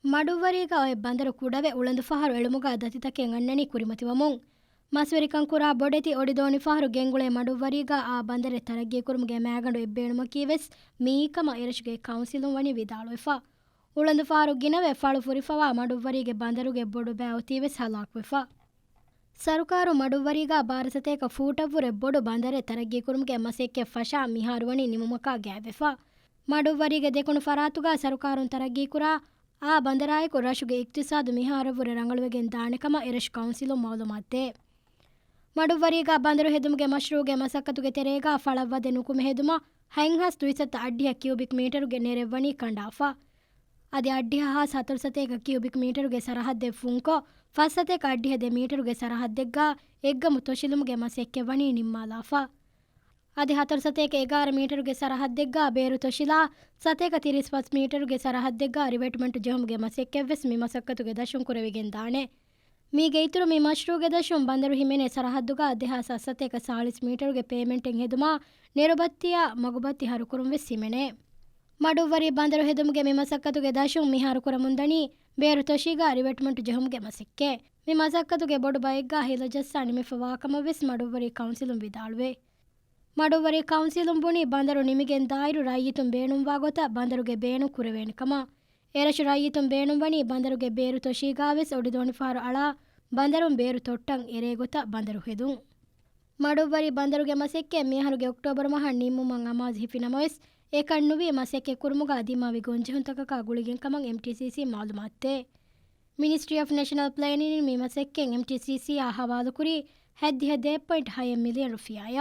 ಮಡುವರಿಗ ಒಯ್ ಬಂದರು ಕುಡವೆ ಉಳಂದು ಫಹರು ಎಳುಮುಗ ದತಿತಕೆ ಅಣ್ಣನಿ ಕುರಿಮತಿವಮುಂ ಮಸ್ವೆರಿಕಂ ಕುರಾ ಬೊಡೆತಿ ಒಡಿದೋನಿ ಫಹರು ಗೆಂಗುಳೆ ಮಡುವರಿಗ ಆ ಬಂದರೆ ತರಗ್ಗಿ ಕುರುಮುಗೆ ಮ್ಯಾಗಂಡು ಎಬ್ಬೇಣುಮ ಕೀವೆಸ್ ಮೀಕಮ ಎರಶುಗೆ ಕೌನ್ಸಿಲುಂ ವಣಿ ವಿದಾಳುವೆಫಾ ಉಳಂದು ಫಹರು ಗಿನವೆ ಫಳು ಫುರಿಫವಾ ಮಡುವರಿಗೆ ಬಂದರುಗೆ ಬೊಡು ಬ್ಯಾವತೀವೆಸ್ ಹಲಾಕ್ವೆಫಾ ಸರುಕಾರು ಮಡುವರಿಗ ಭಾರತತೇಕ ಫೂಟವ್ವುರೆ ಬೊಡು ಬಂದರೆ ತರಗ್ಗಿ ಕುರುಮುಗೆ ಮಸೆಕ್ಕೆ ಫಶಾ ಮಿಹಾರುವಣಿ ನಿಮುಮಕ ಗ್ಯಾವೆಫಾ ಮಡುವರಿಗೆ ದೆಕುಣು ಫರಾತುಗ ಸರುಕಾರುನ್ ತರಗ್ಗಿ ಕುರಾ ಆ ಬಂದರಾಯಕು ರಶುಗೆ ಇಕ್ತಿಸಾದು ಮಿಹಾರವ್ವುರೆ ರಂಗಳುವೆಗೆನ್ ದಾಣೆಕಮ ಎರಶು ಕೌನ್ಸಿಲು ಮೌಲುಮಾತ್ತೆ ಮಡುವರಿಗ ಬಂದರು ಹೆದುಮ್ಗೆ ಮಶ್ರೂಗೆ ಮಸಕ್ಕತುಗೆ ತೆರೇಗ ಫಳವ್ವದೆ ನುಕುಮೆ ಹೆದುಮ ಹೈಂಹಸ್ ತುಯಿಸತ್ತ ಅಡ್ಡಿಯ ಕ್ಯೂಬಿಕ್ ಮೀಟರುಗೆ ನೆರೆವ್ವಣಿ ಕಂಡಾಫಾ ಅದೆ ಅಡ್ಡಿಯ ಹಾಸ್ ಹತುರ್ಸತೇಕ ಕ್ಯೂಬಿಕ್ ಮೀಟರುಗೆ ಸರಹದ್ದೆ ಫುಂಕೊ ಫಸ್ಸತೇಕ ಅಡ್ಡಿಯದೆ ಮೀಟರುಗೆ ಸರಹದ್ದೆಗ್ಗ ಎಗ್ಗಮು ತೊಶಿಲುಮ್ಗೆ ಮಸೆಕ್ಕೆವ್ವಣಿ ನಿಮ್ಮಾಲಾಫಾ ಅದೆ ಹತರು ಸತೇಕ 11 ಮೀಟರುಗೆ ಸರಹದ್ದೆಗ್ಗ ಬೇರು ತೊಶಿಲಾ ಸತೇಕ 35 ಮೀಟರುಗೆ ಸರಹದ್ದೆಗ್ಗ ರಿವೆಟ್ಮೆಂಟ್ ಜಹುಮ್ಗೆ ಮಸೆಕ್ಕೆವ್ವೆಸ್ ಮಿ ಮಸಕ್ಕತುಗೆ ದಶುಂ ಕುರೆವಿಗೆನ್ ದಾಣೆ ಮೀಗೆ ಇತುರು ಮಿ ಮಶ್ರೂಗೆ ದಶುಂ ಬಂದರು ಹಿಮೆನೆ ಸರಹದ್ದುಗ ಅದ್ದೆಹಾಸ ಸತೇಕ 40 ಮೀಟರುಗೆ ಪೇಮೆಂಟೆನ್ ಹೆದುಮಾ ನೆರುಬತ್ತಿಯ ಮಗುಬತ್ತಿ ಹರುಕುರುಂವೆಸ್ ಹಿಮೆನೆ ಮಡುವರಿ ಬಂದರು ಹೆದುಮ್ಗೆ ಮಿ ಮಸಕ್ಕತುಗೆ ದಶುಂ ಮಿ ಹರುಕುರ ಮುಂದಣಿ ಬೇರು ತೊಶಿಗ ರಿವೆಟ್ಮೆಂಟ್ ಜಹುಮ್ಗೆ ಮಸೆಕ್ಕೆ ಮಿ ಮಸಕ್ಕತುಗೆ ಬೊಡು ಬೈಗ್ಗ ಹಿಲಜಸ್ಸ ನಿಮಿಫವಾಕಮವೆಸ್ ಮಡುವರಿ ಕೌನ್ಸಿಲುಂ ವಿದಾಳುವೆ ಮಡುವರಿ ಕೌನ್ಸಿಲುಂ ಬುಣಿ ಬಂದರು ನಿಮಿಗೆನ್ ದಾಯಿರು ರೈಯಿತುಂ ಬೇಣುಂವಾ ಗೊತ ಬಂದರುಗೆ ಬೇಣು ಕುರೆವೇಣಿಕಮ ಎರಶು ರೈಯಿತುಂ ಬೇಣುಂವಣಿ ಬಂದರುಗೆ ಬೇರು ತೊಶೀಗಾವೆಸ್ ಒಡಿದೋಣಿ ಫಾರು ಅಳಾ ಬಂದರುಂ ಬೇರು ತೊಟ್ಟಂ ಎರೆ ಗೊತ ಬಂದರು ಹೆದುಂ ಮಡುವರಿ ಬಂದರುಗೆ ಮಸೆಕ್ಕೆ ಮೀಹರುಗೆ ಅಕ್ಟೋಬರ್ ಮಹ ನಿಮ್ಮುಮಂ ಅಮಾಜ್ ಹಿಫಿನಮವೆಸ್ ಏಕಣ್ಣುವಿ ಮಸೆಕ್ಕೆ ಕುರುಮುಗ ದಿಮಾವಿ ಗೊಂಜೆಹುಂತಕಕ ಗುಳಿಗೆನ್ ಕಮಂ ಎಂಟಿಸಿಸಿ ಮಾಲುಮಾತ್ತೆ ಮಿನಿಸ್ಟ್ರಿ ಆಫ್ ನ್ಯಾಷನಲ್ ಪ್ಲಾನಿಂಗ್ ಮಿ ಮಸೆಕ್ಕೆನ್ ಎಂಟಿಸಿಸಿ ಆ ಹವಾಲು ಕುರಿ 7.5 ಮಿಲಿಯನ್ ರುಫಿಯಾಯ